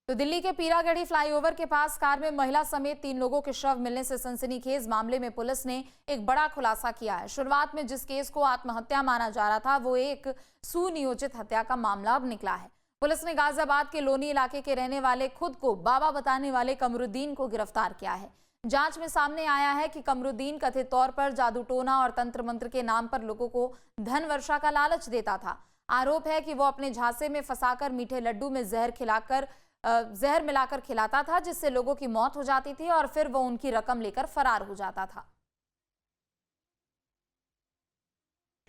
तो दिल्ली के पीरागढ़ी फ्लाईओवर के पास कार में महिला समेत 3 लोगों के शव मिलने से सनसनीखेज मामले में पुलिस ने एक बड़ा खुलासा किया है। शुरुआत में जिस केस को आत्महत्या माना जा रहा था वो एक सुनियोजित हत्या का मामला अब निकला है। पुलिस ने गाजियाबाद के लोनी इलाके के रहने वाले, खुद को बाबा बताने वाले कमरुद्दीन को गिरफ्तार किया है। जांच में सामने आया है कि कमरुद्दीन कथित तौर पर जादू टोना और तंत्र मंत्र के नाम पर लोगों को धन वर्षा का लालच देता था। आरोप है कि वो अपने झांसे में फंसाकर मीठे लड्डू में जहर मिलाकर खिलाता था, जिससे लोगों की मौत हो जाती थी और फिर वो उनकी रकम लेकर फरार हो जाता था।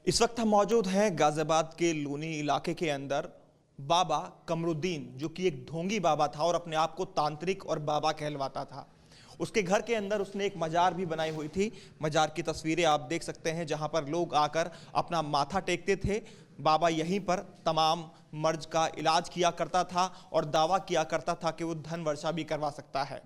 इस वक्त हम मौजूद हैं गाजियाबाद के लोनी इलाके के अंदर। बाबा कमरुद्दीन, जो कि एक ढोंगी बाबा था और अपने आप को तांत्रिक और बाबा कहलवाता था, उसके घर के अंदर उसने एक मजार भी बनाई हुई थी। मजार की तस्वीरें आप देख सकते हैं, जहां पर लोग आकर अपना माथा टेकते थे। बाबा यहीं पर तमाम मर्ज का इलाज किया करता था और दावा किया करता था कि वो धन वर्षा भी करवा सकता है।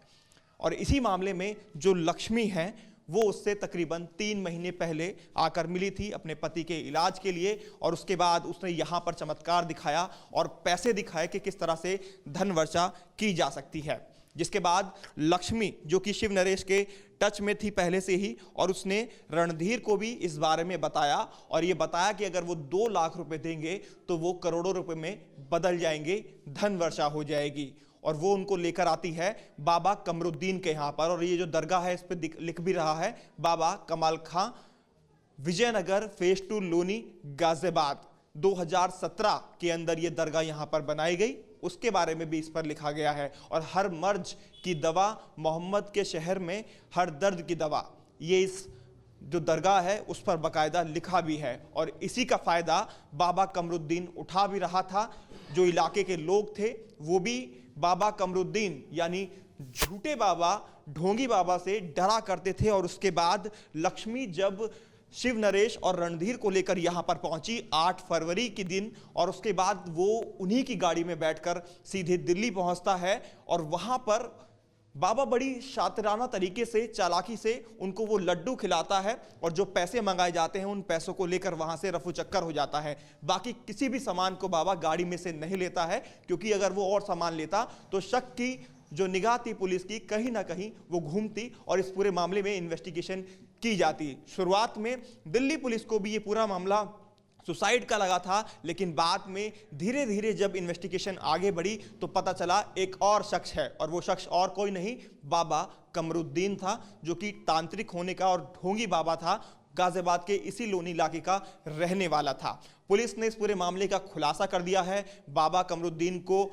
और इसी मामले में जो लक्ष्मी है वो उससे तकरीबन 3 महीने पहले आकर मिली थी अपने पति के इलाज के लिए, और उसके बाद उसने यहाँ पर चमत्कार दिखाया और पैसे दिखाए कि किस तरह से धन वर्षा की जा सकती है। जिसके बाद लक्ष्मी, जो कि शिव नरेश के टच में थी पहले से ही, और उसने रणधीर को भी इस बारे में बताया और ये बताया कि अगर वो 2 लाख रुपए देंगे तो वो करोड़ों रुपए में बदल जाएंगे, धन वर्षा हो जाएगी। और वो उनको लेकर आती है बाबा कमरुद्दीन के यहाँ पर, और ये जो दरगाह है इस पर लिख भी रहा है बाबा कमाल खां, विजयनगर फेज 2 लोनी गाजियाबाद। 2017 के अंदर ये दरगाह यहाँ पर बनाई गई, उसके बारे में भी इस पर लिखा गया है। और हर मर्ज की दवा, मोहम्मद के शहर में हर दर्द की दवा, ये इस जो दरगाह है उस पर बाकायदा लिखा भी है। और इसी का फ़ायदा बाबा कमरुद्दीन उठा भी रहा था। जो इलाके के लोग थे वो भी बाबा कमरुद्दीन यानी झूठे बाबा, ढोंगी बाबा से डरा करते थे। और उसके बाद लक्ष्मी जब शिव नरेश और रणधीर को लेकर यहां पर पहुंची 8 फरवरी के दिन, और उसके बाद वो उन्हीं की गाड़ी में बैठकर सीधे दिल्ली पहुंचता है। और वहां पर बाबा बड़ी शातिराना तरीके से, चालाकी से उनको वो लड्डू खिलाता है, और जो पैसे मंगाए जाते हैं उन पैसों को लेकर वहां से रफू चक्कर हो जाता है। बाकी किसी भी सामान को बाबा गाड़ी में से नहीं लेता है, क्योंकि अगर वो और सामान लेता तो शक की जो निगाह थी पुलिस की कहीं ना कहीं वो घूमती और इस पूरे मामले में इन्वेस्टिगेशन की जाती। शुरुआत में दिल्ली पुलिस को भी ये पूरा मामला सुसाइड का लगा था, लेकिन बाद में धीरे धीरे जब इन्वेस्टिगेशन आगे बढ़ी तो पता चला एक और शख्स है, और वो शख्स और कोई नहीं बाबा कमरुद्दीन था, जो कि तांत्रिक होने का और ढोंगी बाबा था, गाजियाबाद के इसी लोनी इलाके का रहने वाला था। पुलिस ने इस पूरे मामले का खुलासा कर दिया है, बाबा कमरुद्दीन को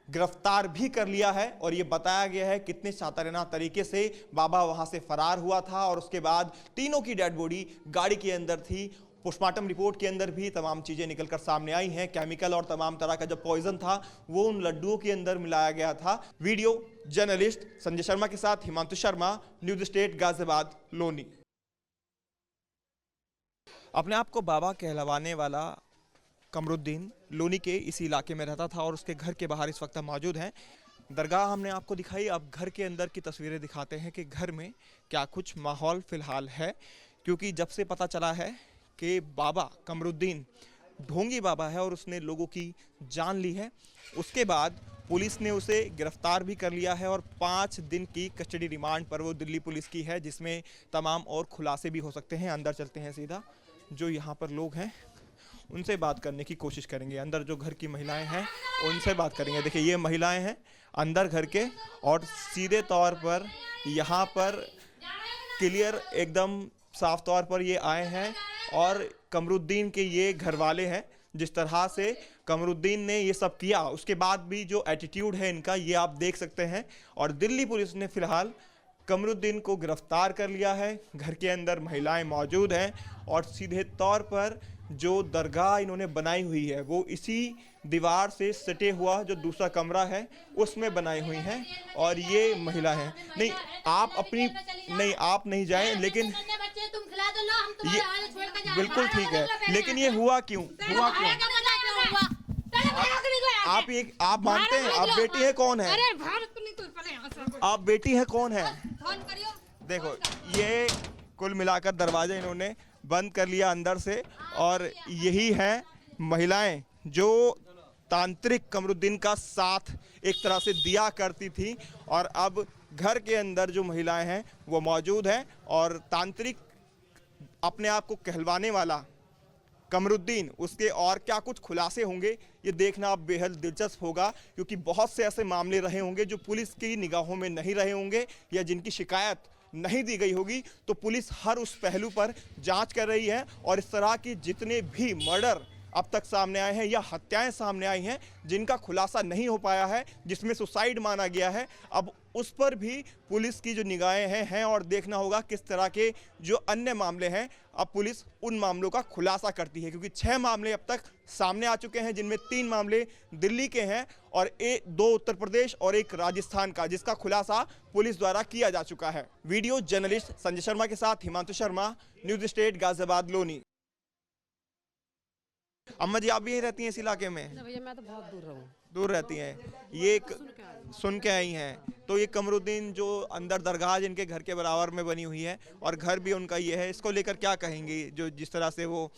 गिरफ्तार भी कर लिया है, और ये बताया गया है कितने शातिराना तरीके से बाबा वहां से फरार हुआ था। और उसके बाद तीनों की डेड बॉडी गाड़ी के अंदर थी। पोस्टमार्टम रिपोर्ट के अंदर भी तमाम चीजें निकलकर सामने आई हैं। केमिकल और तमाम तरह का जो पॉइजन था वो उन लड्डुओं के अंदर मिलाया गया था। वीडियो जर्नलिस्ट संजय शर्मा के साथ हिमांशु शर्मा, न्यूज स्टेट गाजियाबाद लोनी। अपने आप को बाबा कहलवाने वाला कमरुद्दीन लोनी के इसी इलाके में रहता था, और उसके घर के बाहर इस वक्त हम मौजूद हैं। दरगाह हमने आपको दिखाई, अब घर के अंदर की तस्वीरें दिखाते हैं कि घर में क्या कुछ माहौल फिलहाल है। क्योंकि जब से पता चला है कि बाबा कमरुद्दीन ढोंगी बाबा है और उसने लोगों की जान ली है, उसके बाद पुलिस ने उसे गिरफ्तार भी कर लिया है और 5 दिन की कस्टडी रिमांड पर वो दिल्ली पुलिस की है, जिसमें तमाम और खुलासे भी हो सकते हैं। अंदर चलते हैं सीधा, जो यहाँ पर लोग हैं उनसे बात करने की कोशिश करेंगे। अंदर जो घर की महिलाएं हैं उनसे बात करेंगे। देखिए ये महिलाएं हैं अंदर घर के, और सीधे तौर पर यहाँ पर क्लियर एकदम साफ तौर पर ये आए हैं, और कमरुद्दीन के ये घर वाले हैं। जिस तरह से कमरुद्दीन ने ये सब किया, उसके बाद भी जो एटीट्यूड है इनका ये आप देख सकते हैं। और दिल्ली पुलिस ने फिलहाल कमरुद्दीन को गिरफ्तार कर लिया है। घर के अंदर महिलाएं मौजूद हैं, और सीधे तौर पर जो दरगाह इन्होंने बनाई हुई है वो इसी दीवार से सटे हुआ जो दूसरा कमरा है उसमें बनाई हुई हैं। और ये महिला है, नहीं आप अपनी, नहीं आप नहीं जाएं, लेकिन ये बिल्कुल ठीक है, लेकिन ये हुआ क्यों? आप मानते हैं? आप बेटी है कौन है? आप बेटी है कौन है? देखो ये कुल मिलाकर दरवाजा इन्होंने बंद कर लिया अंदर से, और यही हैं महिलाएं जो तांत्रिक कमरुद्दीन का साथ एक तरह से दिया करती थी, और अब घर के अंदर जो महिलाएं हैं वो मौजूद हैं, और तांत्रिक अपने आप को कहलवाने वाला कमरुद्दीन, उसके और क्या कुछ खुलासे होंगे ये देखना अब बेहद दिलचस्प होगा, क्योंकि बहुत से ऐसे मामले रहे होंगे जो पुलिस की निगाहों में नहीं रहे होंगे या जिनकी शिकायत नहीं दी गई होगी। तो पुलिस हर उस पहलू पर जांच कर रही है, और इस तरह की जितने भी मर्डर अब तक सामने आए हैं या हत्याएं सामने आई हैं जिनका खुलासा नहीं हो पाया है, जिसमें सुसाइड माना गया है, अब उस पर भी पुलिस की जो निगाहें हैं और देखना होगा किस तरह के जो अन्य मामले हैं अब पुलिस उन मामलों का खुलासा करती है, क्योंकि 6 मामले अब तक सामने आ चुके हैं, जिनमें 3 मामले दिल्ली के हैं और 2 उत्तर प्रदेश और 1 राजस्थान का, जिसका खुलासा पुलिस द्वारा किया जा चुका है। वीडियो जर्नलिस्ट संजय शर्मा के साथ हिमांशु शर्मा, न्यूज स्टेट, गाजियाबाद, लोनी। अम्मा जी, आप भी यहीं रहती हैं इस इलाके में? नहीं भैया, मैं तो बहुत दूर रहूँ। दूर रहती हैं। ये एक सुन के आई हैं, तो ये कमरुद्दीन जो अंदर दरगाह जिनके घर के बराबर में बनी हुई है और घर भी उनका ये है, इसको लेकर क्या कहेंगी? जो जिस तरह से वो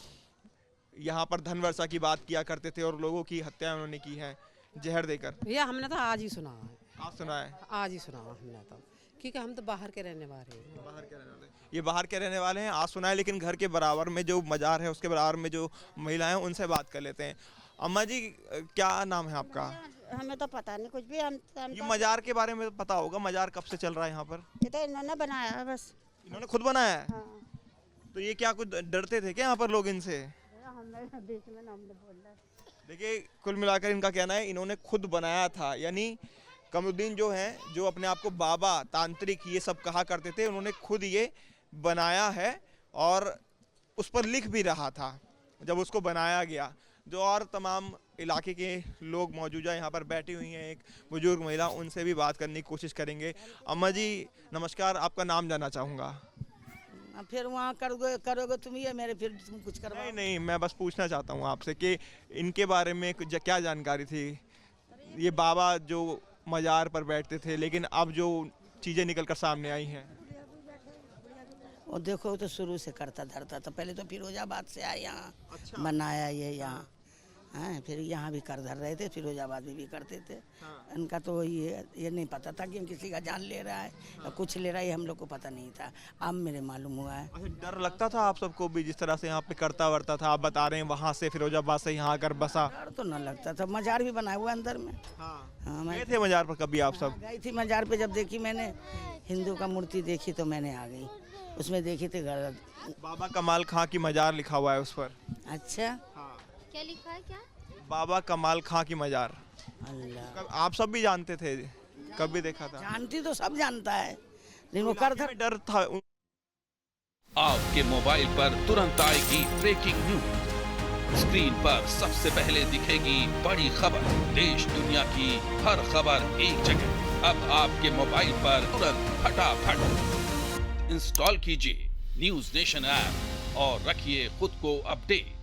यहाँ पर धन वर्षा की बात किया करते थे और लोगों की हत्या उन्होंने की है जहर देकर। भैया हमने तो आज ही सुना है। आप सुना है? आज ही सुना हमने तो, क्योंकि हम तो बाहर के रहने वाले हैं। बाहर के रहने वाले, ये बाहर के रहने वाले हैं, आज सुना है, लेकिन घर के बराबर में जो मजार है उसके बराबर में जो महिलाएं हैं उनसे बात कर लेते हैं। अम्मा जी, क्या नाम है आपका? हमें तो पता नहीं कुछ भी। हम ये मजार के बारे में तो पता होगा, मजार कब से चल रहा है यहाँ पर? ये तो इन्होंने बनाया है बस। इन्होंने खुद बनाया है? हाँ। तो ये क्या कुछ डरते थे क्या यहाँ पर लोग इनसे? हमने बीच में हमने बोला। देखिए, कुल मिलाकर इनका कहना है इन्होंने खुद बनाया था, यानी कमरुद्दीन जो हैं, जो अपने आप को बाबा, तांत्रिक ये सब कहा करते थे, उन्होंने खुद ये बनाया है और उस पर लिख भी रहा था जब उसको बनाया गया। जो और तमाम इलाके के लोग मौजूदा यहाँ पर बैठी हुई हैं, एक बुजुर्ग महिला, उनसे भी बात करने की कोशिश करेंगे। अम्मा जी नमस्कार, आपका नाम जानना चाहूँगा। फिर वहाँ करोगे तुम ये मेरे, फिर तुम कुछ करवाओ। नहीं नहीं, मैं बस पूछना चाहता हूँ आपसे कि इनके बारे में क्या जानकारी थी? ये बाबा जो मजार पर बैठते थे, लेकिन अब जो चीज़ें निकल कर सामने आई हैं। और देखो, तो शुरू से करता धरता था, पहले तो फिरोजाबाद से आया यहाँ। अच्छा। बनाया ये यहाँ, हैं, फिर यहाँ भी कर धर रहे थे, फिरोजाबाद में भी करते थे। हाँ। इनका तो ये नहीं पता था कि हम किसी का जान ले रहा है। हाँ। या कुछ ले रहा है, ये हम लोग को पता नहीं था, अब मेरे मालूम हुआ है। अच्छा, डर लगता था आप सबको भी जिस तरह से यहाँ पे करता वर्ता था? आप बता रहे हैं वहाँ से फिरोजाबाद से यहाँ आकर बसा। डर तो न लगता था, मजार भी बनाया हुआ अंदर में। हाँ, गए थे मजार पर कभी आप सब? गई थी मजार पे, जब देखी मैंने हिंदू का मूर्ति देखी तो मैंने आ गई। उसमें देखी थी बाबा कमाल खां की मजार लिखा हुआ है उस पर। अच्छा, हाँ। क्या लिखा है? क्या? बाबा कमाल खां की मजार। अल्लाह, आप सब भी जानते थे? कभी देखा था? जानती तो सब जानता है, लेकिन वो कर था। डर था। आपके मोबाइल पर तुरंत आएगी ब्रेकिंग न्यूज, स्क्रीन पर सबसे पहले दिखेगी बड़ी खबर, देश दुनिया की हर खबर एक जगह। अब आपके मोबाइल पर तुरंत फटाफट इंस्टॉल कीजिए न्यूज नेशन ऐप और रखिए खुद को अपडेट।